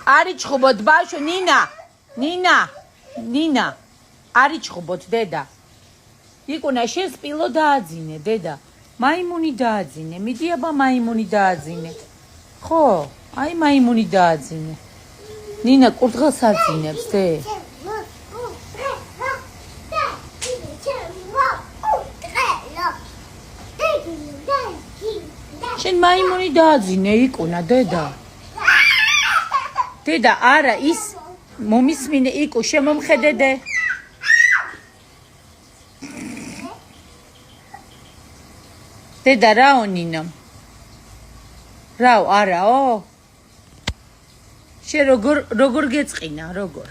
არიჩხუბოთ ბავშვო, ნინა, არიჩხუბოთ დედა. იკუნა შენ სპილო დააძინე დედა. მაიმუნი დააძინე, მიდი აბა მაიმუნი დააძინე. ხო, აი მაიმუნი დააძინე. ნინა კურდღელს აძინებს დე. შენ მაიმუნი დააძინე იკუნა დედა. დედა არა ის მომისმინე იკუ შემომხედე. დედა რაო ნინა? რაო არაო? შენ როგორ გეწყინა როგორ?